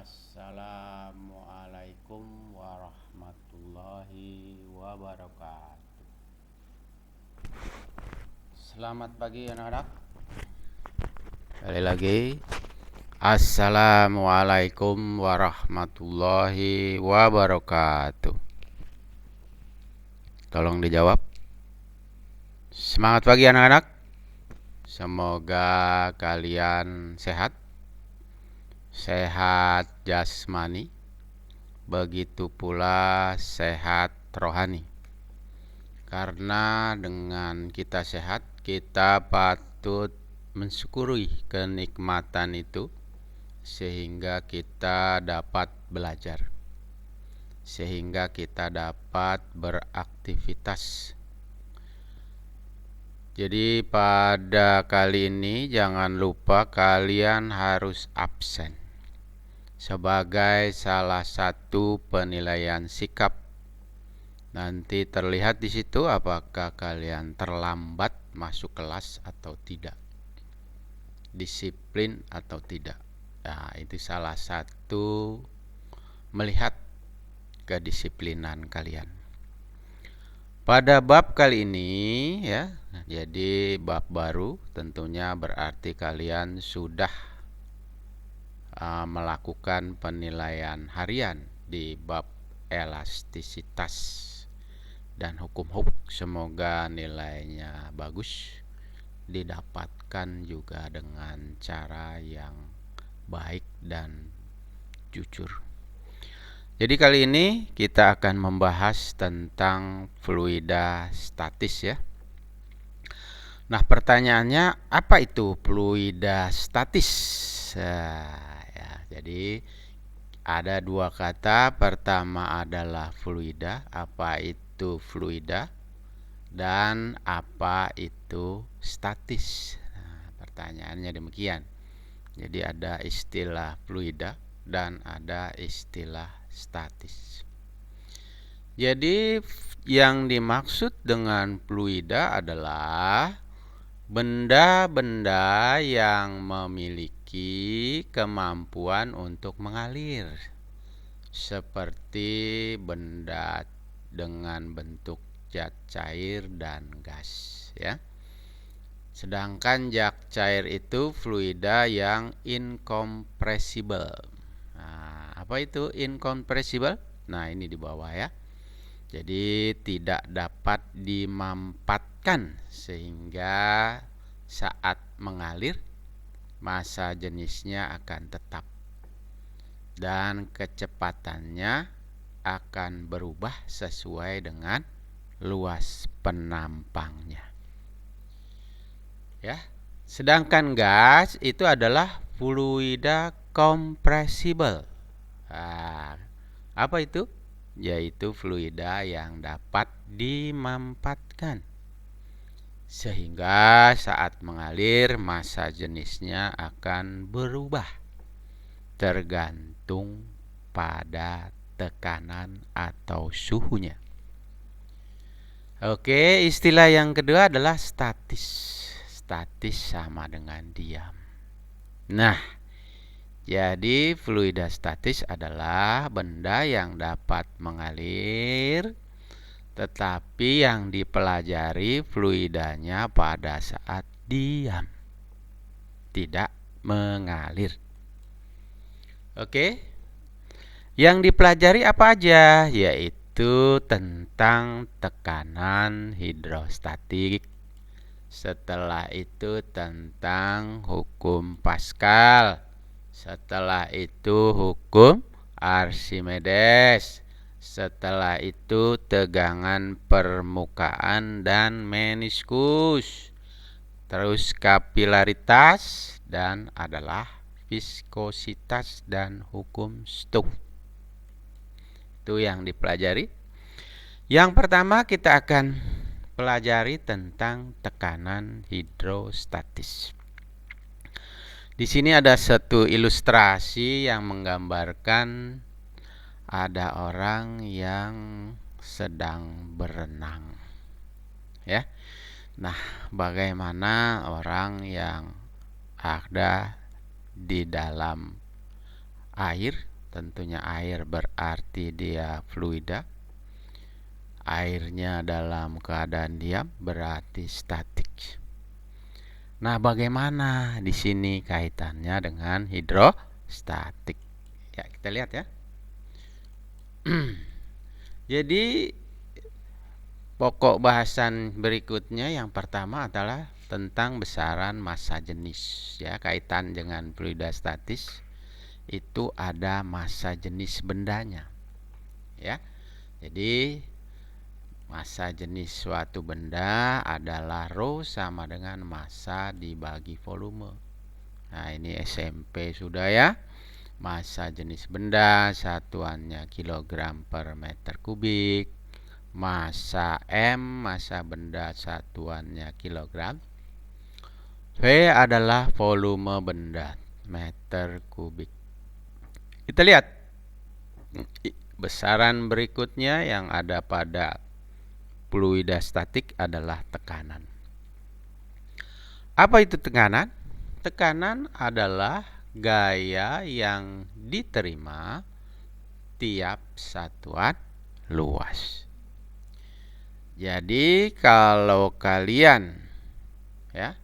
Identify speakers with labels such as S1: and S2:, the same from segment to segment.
S1: Assalamualaikum warahmatullahi wabarakatuh. Selamat pagi anak-anak. Kali lagi. Assalamualaikum warahmatullahi wabarakatuh. Tolong dijawab. Semangat pagi anak-anak. Semoga kalian sehat. Sehat jasmani. Begitu pula sehat rohani. Karena dengan kita sehat, kita patut mensyukuri kenikmatan itu sehingga kita dapat belajar, sehingga kita dapat beraktivitas. Jadi pada kali ini jangan lupa kalian harus absen sebagai salah satu penilaian sikap. Nanti terlihat di situ apakah kalian terlambat masuk kelas atau tidak, disiplin atau tidak. Nah, itu salah satu melihat kedisiplinan kalian. Pada bab kali ini ya, jadi bab baru tentunya berarti kalian sudah melakukan penilaian harian di bab elastisitas dan hukum-hukum. Semoga nilainya bagus, didapatkan juga dengan cara yang baik dan jujur. Jadi kali ini kita akan membahas tentang fluida statis ya. Nah, pertanyaannya apa itu fluida statis? Jadi ada dua kata. Pertama adalah fluida. Apa itu fluida? Dan apa itu statis? Nah, pertanyaannya demikian. Jadi ada istilah fluida dan ada istilah statis. Jadi yang dimaksud dengan fluida adalah benda-benda yang memiliki kemampuan untuk mengalir, seperti benda dengan bentuk zat cair dan gas ya. Sedangkan zat cair itu fluida yang incompressible. Nah, apa itu incompressible? Nah, ini di bawah ya. Jadi tidak dapat dimampatkan sehingga saat mengalir massa jenisnya akan tetap dan kecepatannya akan berubah sesuai dengan luas penampangnya. Ya. Sedangkan gas itu adalah fluida compressible. Nah, apa itu? Yaitu fluida yang dapat dimampatkan sehingga saat mengalir massa jenisnya akan berubah tergantung pada tekanan atau suhunya. Oke, istilah yang kedua adalah statis. Statis sama dengan diam. Nah, jadi fluida statis adalah benda yang dapat mengalir tetapi yang dipelajari fluidanya pada saat diam, tidak mengalir. Oke. Yang dipelajari apa aja? Yaitu tentang tekanan hidrostatik. Setelah itu tentang hukum Pascal. Setelah itu hukum Archimedes. Setelah itu tegangan permukaan dan meniskus. Terus kapilaritas dan adalah viskositas dan hukum Stokes. Itu yang dipelajari. Yang pertama kita akan pelajari tentang tekanan hidrostatis. Di sini ada satu ilustrasi yang menggambarkan ada orang yang sedang berenang. Ya. Nah, bagaimana orang yang ada di dalam air tentunya air berarti dia fluida. Airnya dalam keadaan diam berarti statik. Nah, bagaimana di sini kaitannya dengan hidrostatik? Ya, kita lihat ya. Jadi pokok bahasan berikutnya yang pertama adalah tentang besaran massa jenis. Ya, kaitan dengan fluida statis itu ada massa jenis bendanya. Ya. Jadi massa jenis suatu benda adalah rho sama dengan massa dibagi volume. Nah, ini SMP sudah ya. Massa jenis benda satuannya kilogram per meter kubik. Massa M, massa benda satuannya kilogram. V adalah volume benda meter kubik. Kita lihat besaran berikutnya yang ada pada fluida statik adalah tekanan. Apa itu tekanan? Tekanan adalah gaya yang diterima tiap satuan luas. Jadi kalau kalian ya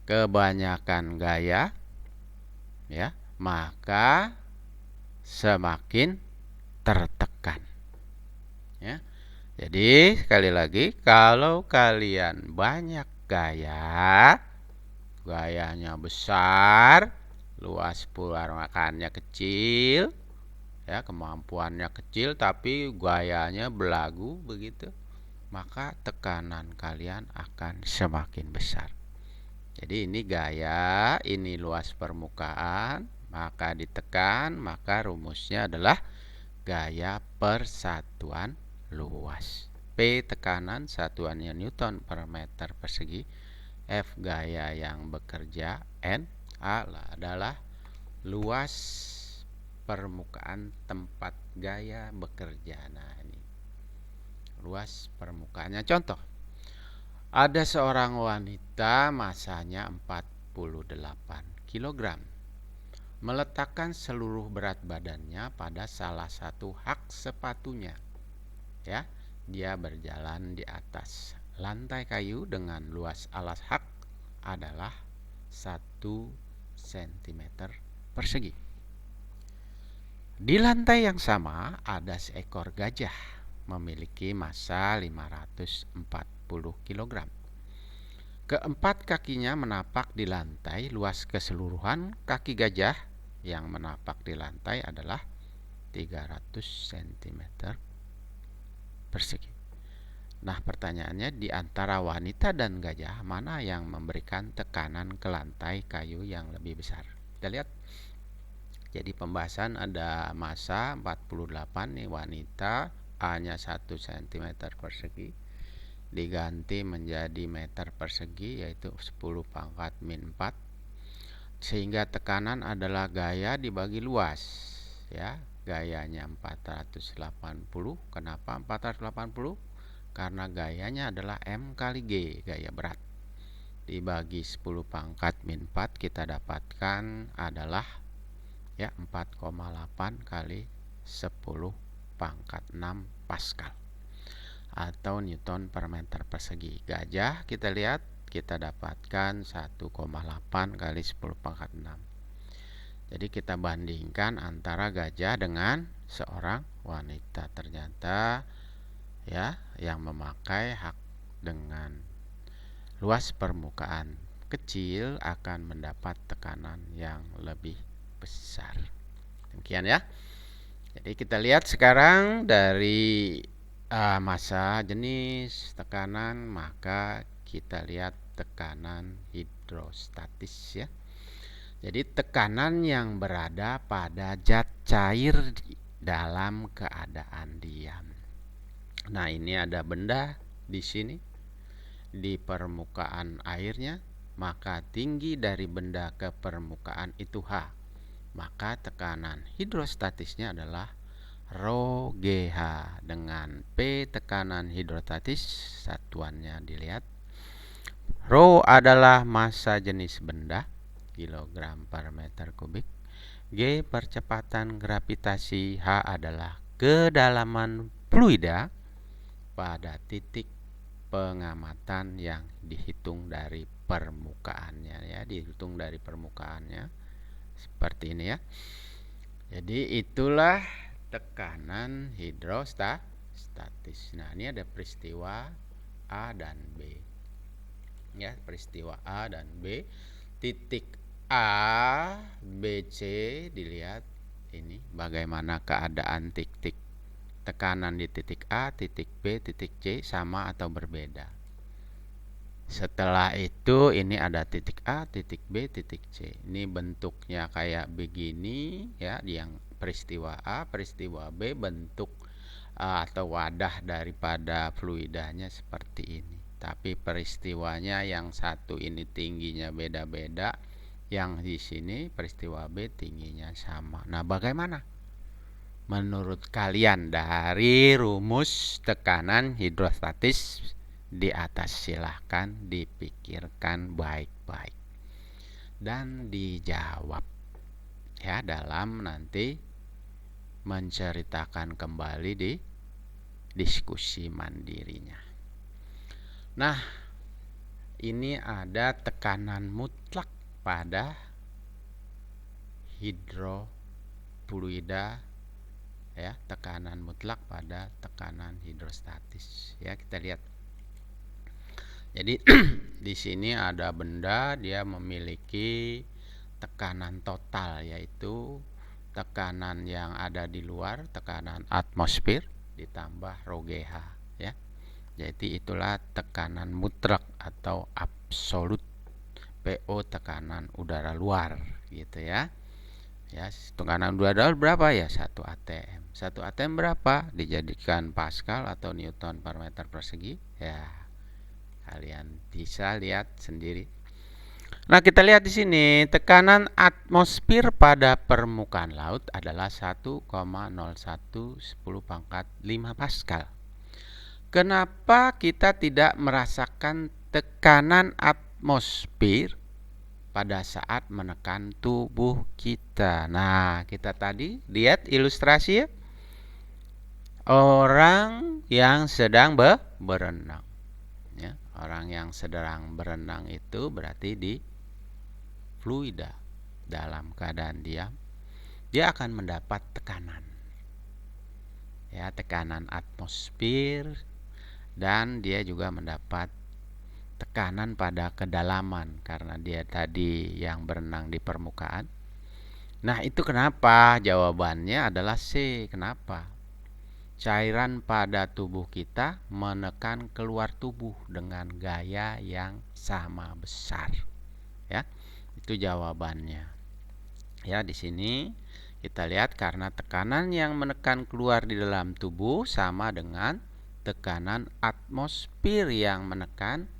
S1: kebanyakan gaya ya, maka semakin tertekan. Ya. Jadi sekali lagi, kalau kalian banyak gayanya besar, luas permukaannya kecil, ya kemampuannya kecil tapi gayanya belagu begitu, maka tekanan kalian akan semakin besar. Jadi ini gaya, ini luas permukaan, maka ditekan, maka rumusnya adalah gaya per satuan luas. P tekanan satuannya Newton per meter persegi. F gaya yang bekerja. N A adalah luas permukaan tempat gaya bekerja. Nah, ini luas permukaannya. Contoh, ada seorang wanita massanya 48 kg. Meletakkan seluruh berat badannya pada salah satu hak sepatunya. Ya, dia berjalan di atas lantai kayu dengan luas alas hak adalah 1 cm persegi. Di lantai yang sama ada seekor gajah memiliki massa 540 kg. Keempat kakinya menapak di lantai. Luas keseluruhan kaki gajah yang menapak di lantai adalah 300 cm persegi. Nah, pertanyaannya, di antara wanita dan gajah mana yang memberikan tekanan ke lantai kayu yang lebih besar? Kita lihat. Jadi pembahasan ada massa 48 nih, wanita A-nya 1 cm persegi diganti menjadi meter persegi, yaitu 10 pangkat min 4, sehingga tekanan adalah gaya dibagi luas ya. Gayanya 480. Kenapa 480? Karena gayanya adalah M kali G, gaya berat, dibagi 10 pangkat min 4, kita dapatkan adalah ya 4,8 kali 10 pangkat 6 Pascal atau Newton per meter persegi. Gajah kita lihat, kita dapatkan 1,8 kali 10 pangkat 6. Jadi kita bandingkan antara gajah dengan seorang wanita. Ternyata ya yang memakai hak dengan luas permukaan kecil akan mendapat tekanan yang lebih besar. Demikian ya. Jadi kita lihat sekarang dari massa jenis tekanan, maka kita lihat tekanan hidrostatis ya. Jadi tekanan yang berada pada zat cair dalam keadaan diam. Nah, ini ada benda di sini di permukaan airnya, maka tinggi dari benda ke permukaan itu H. Maka tekanan hidrostatisnya adalah rho GH dengan P tekanan hidrostatis satuannya dilihat. Rho adalah massa jenis benda kilogram per meter kubik. G percepatan gravitasi, H adalah kedalaman fluida pada titik pengamatan yang dihitung dari permukaannya ya, dihitung dari permukaannya seperti ini ya. Jadi itulah tekanan hidrostatis. Nah, ini ada peristiwa A dan B. Ya, peristiwa A dan B. Titik A, B, C dilihat ini bagaimana keadaan titik tekanan di titik A, titik B, titik C sama atau berbeda. Setelah itu ini ada titik A, titik B, titik C. Ini bentuknya kayak begini ya, yang peristiwa A, peristiwa B, bentuk atau wadah daripada fluidanya seperti ini. Tapi peristiwanya yang satu ini tingginya beda-beda, yang di sini peristiwa B tingginya sama. Nah, bagaimana menurut kalian dari rumus tekanan hidrostatis di atas? Silahkan dipikirkan baik-baik dan dijawab ya dalam nanti menceritakan kembali di diskusi mandirinya. Nah, ini ada tekanan mutlak pada hidrofluida ya, tekanan mutlak pada tekanan hidrostatis ya. Kita lihat. Jadi di sini ada benda, dia memiliki tekanan total, yaitu tekanan yang ada di luar, tekanan atmosfer ditambah rho GH ya. Jadi itulah tekanan mutlak atau absolut, PO tekanan udara luar gitu ya. Ya, tekanan udara berapa ya? 1 atm. 1 atm berapa? Dijadikan Pascal atau Newton per meter persegi. Ya, kalian bisa lihat sendiri. Nah, kita lihat di sini tekanan atmosfer pada permukaan laut adalah 1,0110⁵ Pascal. Kenapa kita tidak merasakan tekanan atmosfer pada saat menekan tubuh kita? Nah, kita tadi lihat ilustrasi ya. Orang yang sedang berenang. Ya, orang yang sedang berenang itu berarti di fluida, dalam keadaan diam. Dia akan mendapat tekanan. Ya, tekanan atmosfer, dan dia juga mendapat tekanan pada kedalaman karena dia tadi yang berenang di permukaan. Nah, itu kenapa? Jawabannya adalah C. Kenapa? Cairan pada tubuh kita menekan keluar tubuh dengan gaya yang sama besar. Ya, itu jawabannya. Ya, di sini kita lihat karena tekanan yang menekan keluar di dalam tubuh sama dengan tekanan atmosfer yang menekan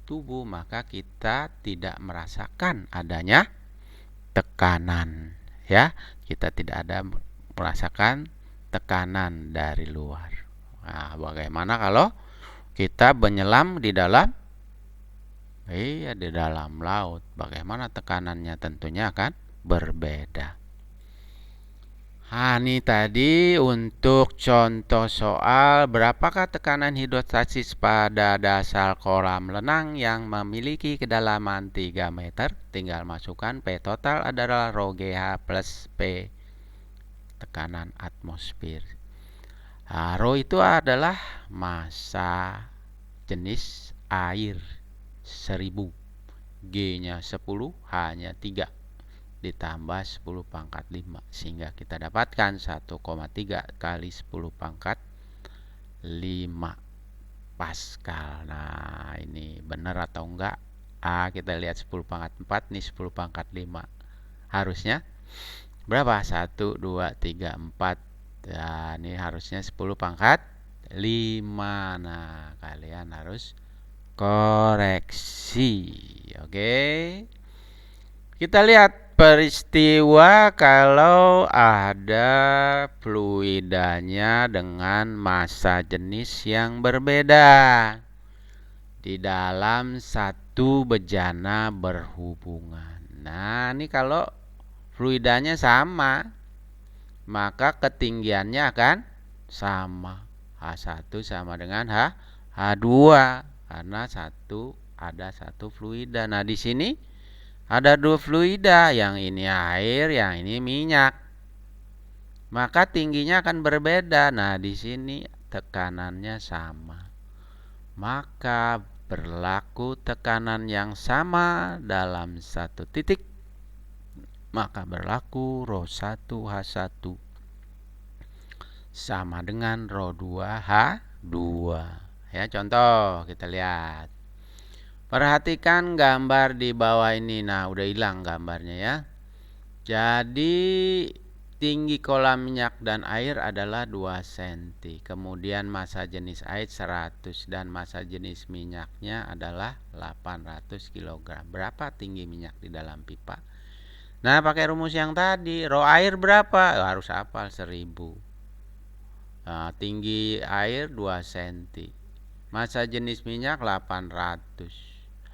S1: tubuh, maka kita tidak merasakan adanya tekanan ya. Kita tidak ada merasakan tekanan dari luar. Nah, bagaimana kalau kita menyelam di dalam di dalam laut? Bagaimana tekanannya? Tentunya akan berbeda. Ini tadi untuk contoh soal berapakah tekanan hidrostatis pada dasar kolam renang yang memiliki kedalaman 3 meter. Tinggal masukkan P total adalah rho GH plus P tekanan atmosfer. Rho itu adalah massa jenis air 1000, G-nya 10, H-nya 3 ditambah 10⁵, sehingga kita dapatkan 1,3 kali 10⁵ Pascal. Nah, ini benar atau enggak? Kita lihat 10⁴, nih 10⁵. Harusnya berapa? 1, 2, 3, 4. Ya, ini harusnya 10⁵. Nah, kalian harus koreksi. Oke. Kita lihat peristiwa kalau ada fluidanya dengan massa jenis yang berbeda di dalam satu bejana berhubungan. Nah, ini kalau fluidanya sama, maka ketinggiannya akan sama. H1 sama dengan H2 karena ada satu fluida. Nah, di sini ada dua fluida, yang ini air, yang ini minyak. Maka tingginya akan berbeda. Nah, di sini tekanannya sama. Maka berlaku tekanan yang sama dalam satu titik. Maka berlaku ρ1 H1 sama dengan ρ2 H2. Ya, contoh kita lihat. Perhatikan gambar di bawah ini. Nah, udah hilang gambarnya ya. Jadi tinggi kolam minyak dan air adalah 2 cm. Kemudian massa jenis air 100 dan massa jenis minyaknya adalah 800 kg. Berapa tinggi minyak di dalam pipa? Nah, pakai rumus yang tadi, rho air berapa? Harus hafal 1000. Nah, tinggi air 2 cm. Massa jenis minyak 800.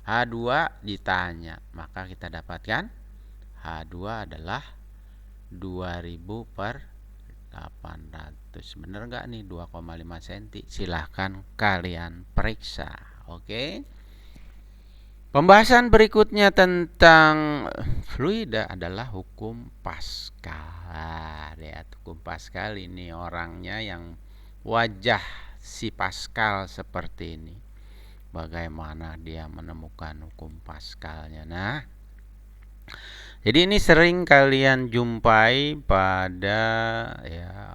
S1: H2 ditanya, maka kita dapatkan H2 adalah 2000 per 800. Bener nggak nih 2,5 cm? Silahkan kalian periksa. Oke. Pembahasan berikutnya tentang fluida adalah hukum Pascal. Lihat hukum Pascal ini, orangnya yang wajah si Pascal seperti ini. Bagaimana dia menemukan hukum Pascalnya? Nah, jadi ini sering kalian jumpai pada ya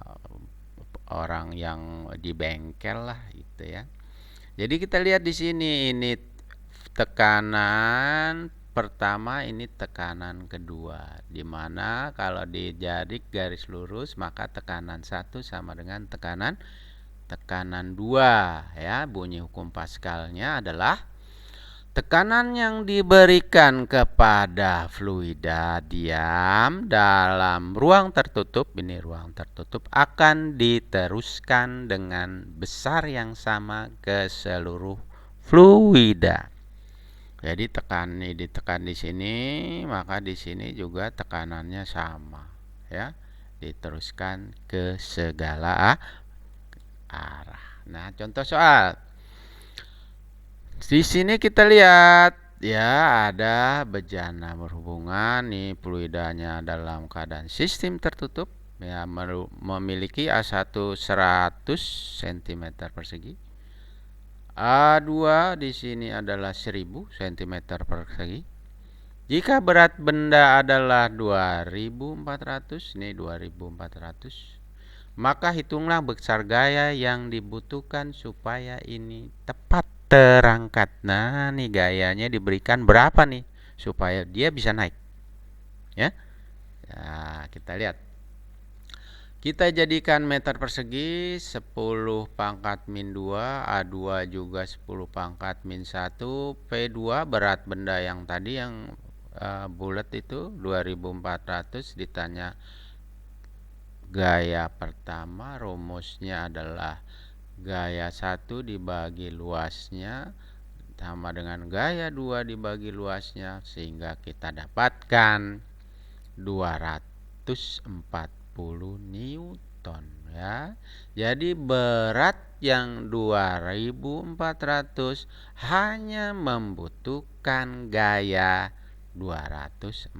S1: orang yang di bengkel lah gitu ya. Jadi kita lihat di sini, ini tekanan pertama, ini tekanan kedua, dimana kalau dijarik garis lurus maka tekanan 1 sama dengan tekanan 2 ya. Bunyi hukum Pascalnya adalah tekanan yang diberikan kepada fluida diam dalam ruang tertutup, ini ruang tertutup, akan diteruskan dengan besar yang sama ke seluruh fluida. Jadi ditekan di sini, maka di sini juga tekanannya sama ya. Diteruskan ke segala arah. Nah, contoh soal. Di sini kita lihat ya, ada bejana berhubungan nih, fluidanya dalam keadaan sistem tertutup ya, memiliki A1 100 cm persegi. A2 di sini adalah 1000 cm persegi. Jika berat benda adalah 2400, ini 2400, maka hitunglah besar gaya yang dibutuhkan supaya ini tepat terangkat. Nah, nih gayanya diberikan berapa nih supaya dia bisa naik ya. Nah, kita lihat. Kita jadikan meter persegi 10 pangkat min 2, A2 juga 10 pangkat min 1, P2 berat benda yang tadi yang bulat itu 2400, ditanya gaya pertama, rumusnya adalah gaya 1 dibagi luasnya sama dengan gaya 2 dibagi luasnya, sehingga kita dapatkan 240 Newton ya. Jadi berat yang 2400 hanya membutuhkan gaya 240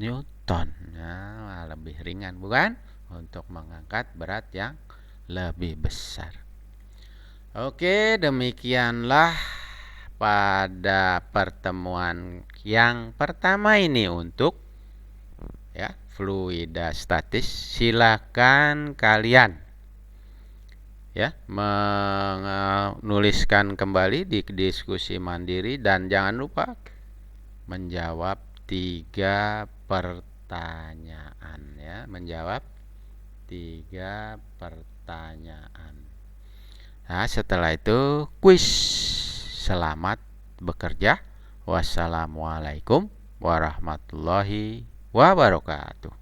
S1: Newton. Nah, lebih ringan bukan? Untuk mengangkat berat yang lebih besar. Oke, demikianlah pada pertemuan yang pertama ini untuk ya fluida statis. Silakan kalian ya menuliskan kembali di diskusi mandiri dan jangan lupa menjawab 3 pertanyaan ya, menjawab 3 pertanyaan. Nah, setelah itu kuis. Selamat bekerja. Wassalamualaikum warahmatullahi wabarakatuh.